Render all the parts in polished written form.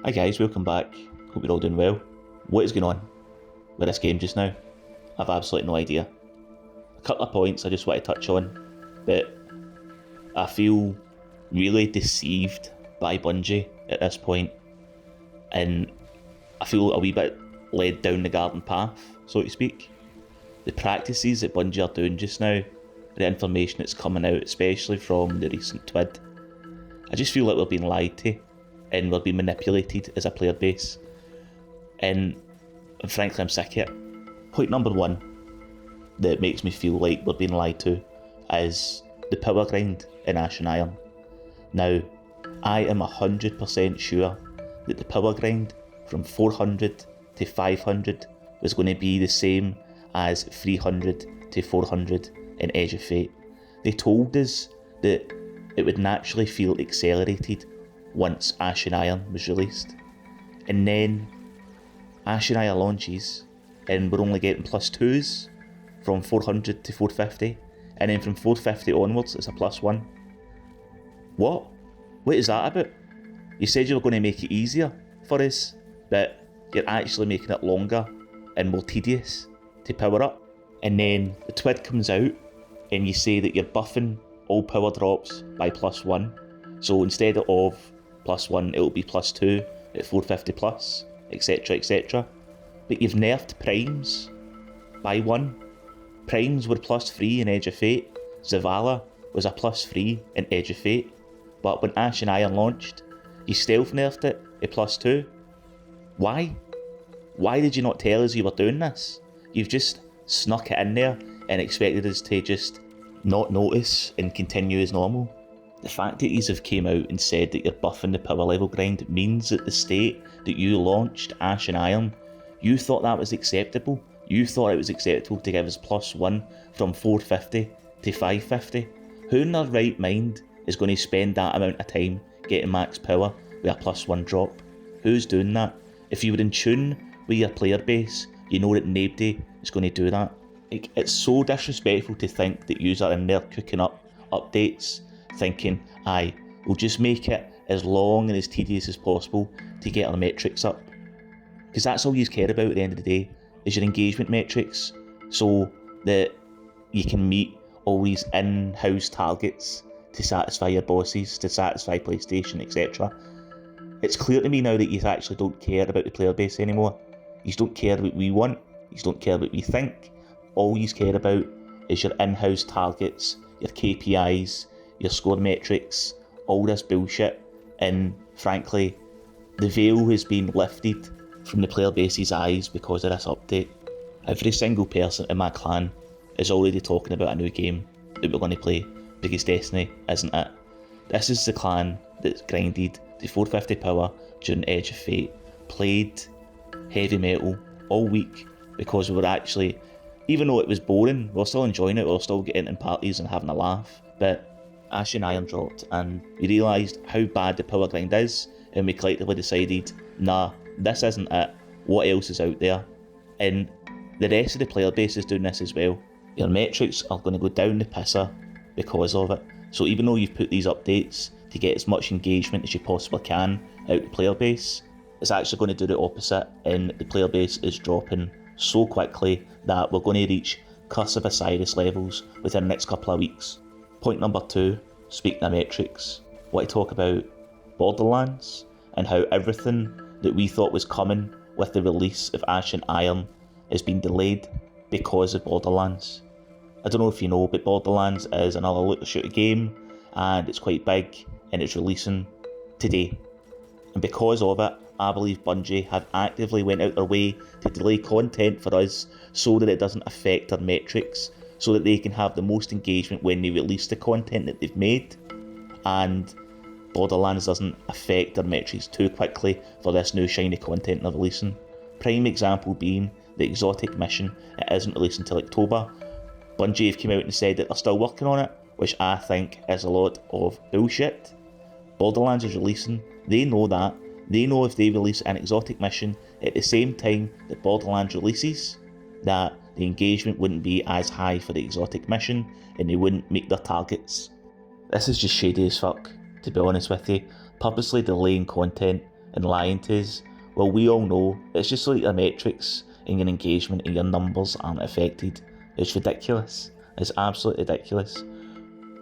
Hi guys, welcome back. Hope you're all doing well. What is going on with this game just now? I've absolutely no idea. A couple of points I just want to touch on, but I feel really deceived by Bungie at this point, and I feel a wee bit led down the garden path, so to speak. The practices that Bungie are doing just now, the information that's coming out, especially from the recent TWID, I just feel like we're being lied to and we're being manipulated as a player base, and frankly I'm sick of it. Point number one that makes me feel like we're being lied to is the power grind in Ashen Iron. Now, I am 100% sure that the power grind from 400 to 500 was going to be the same as 300 to 400 in Edge of Fate. They told us that it would naturally feel accelerated once Ashen Iron was released, and then Ashen Iron launches and we're only getting plus 2s from 400 to 450, and then from 450 onwards it's a plus 1. What is that about? You said you were going to make it easier for us, but you're actually making it longer and more tedious to power up. And then the TWID comes out and you say that you're buffing all power drops by plus 1. So instead of plus 1, it'll be plus 2 at 450 plus, etc, etc. But you've nerfed primes by 1. Primes were plus 3 in Edge of Fate. Zavala was a plus 3 in Edge of Fate. But when Ashen Iron launched, you stealth nerfed it at plus 2. Why? Why did you not tell us you were doing this? You've just snuck it in there and expected us to just not notice and continue as normal. The fact that yous have came out and said that you're buffing the power level grind means that the state that you launched Ashen Iron, you thought that was acceptable. You thought it was acceptable to give us plus 1 from 450 to 550. Who in their right mind is going to spend that amount of time getting max power with a plus 1 drop? Who's doing that? If you were in tune with your player base, you know that nobody is going to do that. It's so disrespectful to think that yous are in there cooking up updates thinking, aye, we'll just make it as long and as tedious as possible to get our metrics up. Because that's all you care about at the end of the day, is your engagement metrics, so that you can meet all these in-house targets to satisfy your bosses, to satisfy PlayStation, etc. It's clear to me now that you actually don't care about the player base anymore. You don't care what we want, you don't care what we think. All you care about is your in-house targets, your KPIs, your score metrics, all this bullshit, and frankly, the veil has been lifted from the player base's eyes because of this update. Every single person in my clan is already talking about a new game that we're going to play, because Destiny isn't it. This is the clan that's grinded to 450 power during Edge of Fate, played heavy metal all week because we were actually, even though it was boring, we were still enjoying it, we were still getting in parties and having a laugh. But Ashen Iron dropped and we realised how bad the power grind is, and we collectively decided, nah, this isn't it, what else is out there? And the rest of the player base is doing this as well. Your metrics are going to go down the pisser because of it. So even though you've put these updates to get as much engagement as you possibly can out the player base, it's actually going to do the opposite, and the player base is dropping so quickly that we're going to reach Curse of Osiris levels within the next couple of weeks. Point number 2, speaking of metrics, I want to talk about Borderlands and how everything that we thought was coming with the release of Ashen Iron has been delayed because of Borderlands. I don't know if you know, but Borderlands is another looter shooter game, and it's quite big, and it's releasing today. And because of it, I believe Bungie have actively went out their way to delay content for us so that it doesn't affect our metrics, so that they can have the most engagement when they release the content that they've made, and Borderlands doesn't affect their metrics too quickly for this new shiny content they're releasing. Prime example being the exotic mission. It isn't released until October. Bungie have come out and said that they're still working on it, which I think is a lot of bullshit. Borderlands is releasing, they know that. They know if they release an exotic mission at the same time that Borderlands releases, that the engagement wouldn't be as high for the exotic mission and they wouldn't meet their targets. This is just shady as fuck, to be honest with you. Purposely delaying content and lying to us. Well, we all know it's just so that your metrics and your engagement and your numbers aren't affected. It's ridiculous. It's absolutely ridiculous.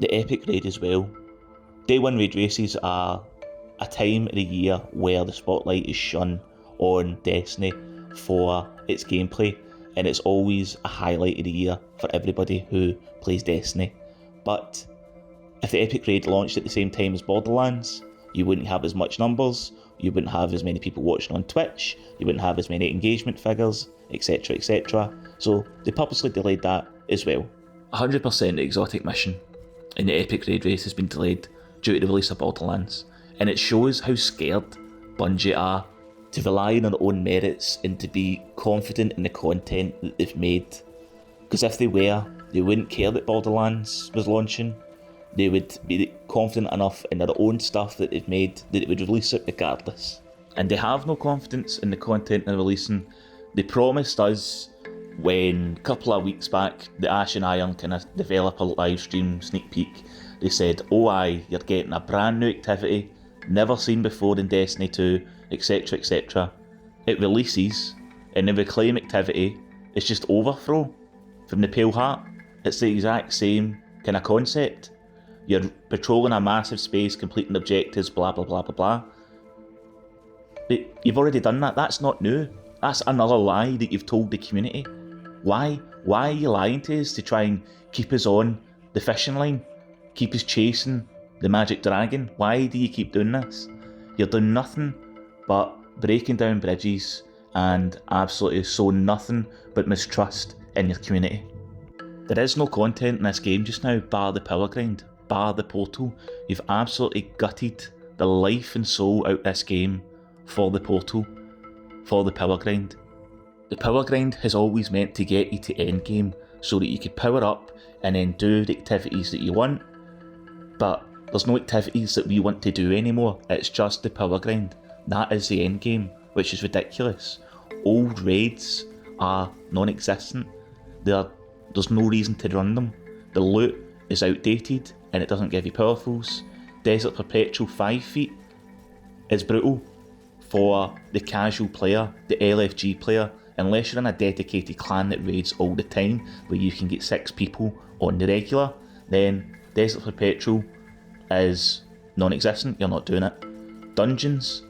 The epic raid as well. Day 1 raid races are a time of the year where the spotlight is shone on Destiny for its gameplay, and it's always a highlight of the year for everybody who plays Destiny. But if the epic raid launched at the same time as Borderlands, you wouldn't have as much numbers, you wouldn't have as many people watching on Twitch, you wouldn't have as many engagement figures, etc, etc. So they purposely delayed that as well. 100% the exotic mission in the epic raid race has been delayed due to the release of Borderlands, and it shows how scared Bungie are to rely on their own merits and to be confident in the content that they've made. Because if they were, they wouldn't care that Borderlands was launching. They would be confident enough in their own stuff that they've made that they would release it regardless. And they have no confidence in the content they're releasing. They promised us when, a couple of weeks back, the Ash and Iron kind of developer live stream sneak peek, they said, oh aye, you're getting a brand new activity, never seen before in Destiny 2, etc, etc. It releases, and the reclaim activity is just overthrow from the Pale Heart. It's the exact same kind of concept. You're patrolling a massive space, completing objectives, blah blah blah blah blah. But you've already done that. That's not new. That's another lie that you've told the community. Why are you lying to us to try and keep us on the fishing line? Keep us chasing the magic dragon? Why do you keep doing this? You're doing nothing but breaking down bridges and absolutely sowing nothing but mistrust in your community. There is no content in this game just now, bar the power grind, bar the portal. You've absolutely gutted the life and soul out this game for the portal, for the power grind. The power grind has always meant to get you to endgame so that you could power up and then do the activities that you want, but there's no activities that we want to do anymore. It's just the power grind. That is the endgame, which is ridiculous. Old raids are non-existent. There's no reason to run them. The loot is outdated and it doesn't give you powerfuls. Desert Perpetual 5 feet is brutal for the casual player, the LFG player, unless you're in a dedicated clan that raids all the time where you can get 6 people on the regular, then Desert Perpetual is non-existent, you're not doing it. Dungeons,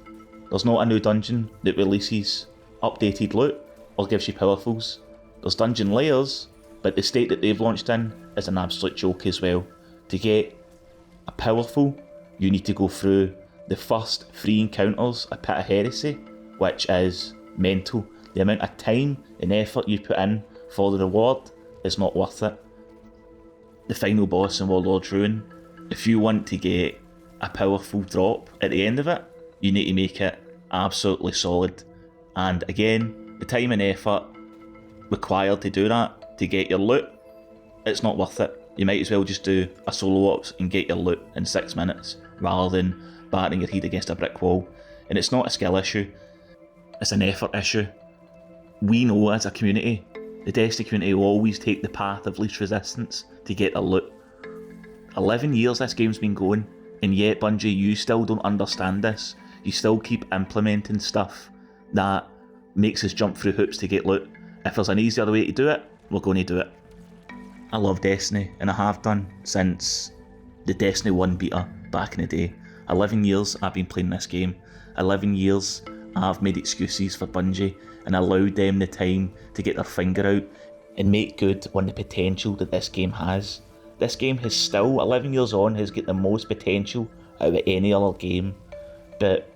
there's not a new dungeon that releases updated loot or gives you powerfuls. There's dungeon layers, but the state that they've launched in is an absolute joke as well. To get a powerful, you need to go through the first 3 encounters of Pit of Heresy, which is mental. The amount of time and effort you put in for the reward is not worth it. The final boss in Warlord's Ruin, if you want to get a powerful drop at the end of it, you need to make it absolutely solid. And again, the time and effort required to do that, to get your loot, it's not worth it. You might as well just do a solo ops and get your loot in 6 minutes, rather than batting your head against a brick wall. And it's not a skill issue, it's an effort issue. We know as a community, the Destiny community will always take the path of least resistance to get their loot. 11 years this game's been going, and yet Bungie, you still don't understand this. You still keep implementing stuff that makes us jump through hoops to get loot. If there's an easier way to do it, we're going to do it. I love Destiny, and I have done since the Destiny 1 beta back in the day. 11 years I've been playing this game. 11 years I've made excuses for Bungie and allowed them the time to get their finger out and make good on the potential that this game has. This game has still, 11 years on, has got the most potential out of any other game, but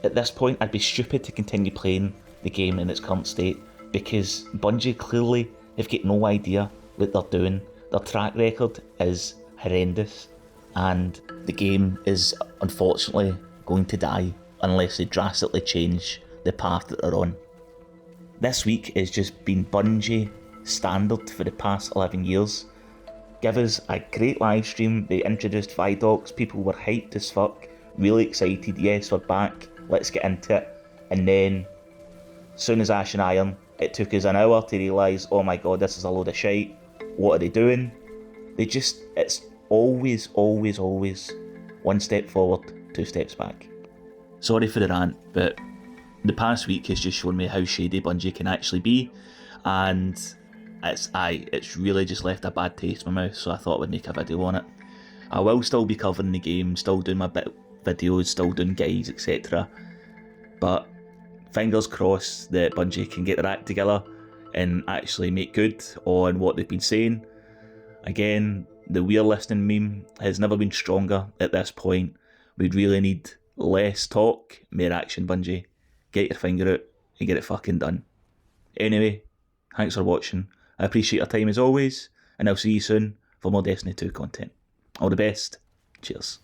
at this point I'd be stupid to continue playing the game in its current state, because Bungie clearly have got no idea what they're doing. Their track record is horrendous, and the game is unfortunately going to die unless they drastically change the path that they're on. This week has just been Bungie standard for the past 11 years. Give us a great live stream, they introduced Vidocs, people were hyped as fuck, really excited, yes we're back, let's get into it. And then, soon as Ash and Iron, it took us an hour to realise, oh my god, this is a load of shite, what are they doing? It's always 1 step forward, 2 steps back. sorry for the rant, but the past week has just shown me how shady Bungie can actually be, and it's really just left a bad taste in my mouth, so I thought I would make a video on it. I will still be covering the game, still doing my videos, still doing guides, etc. But fingers crossed that Bungie can get their act together and actually make good on what they've been saying. Again, the we're listening meme has never been stronger at this point. We really need less talk, more action, Bungie. Get your finger out and get it fucking done. Anyway, thanks for watching. I appreciate your time as always, and I'll see you soon for more Destiny 2 content. All the best. Cheers.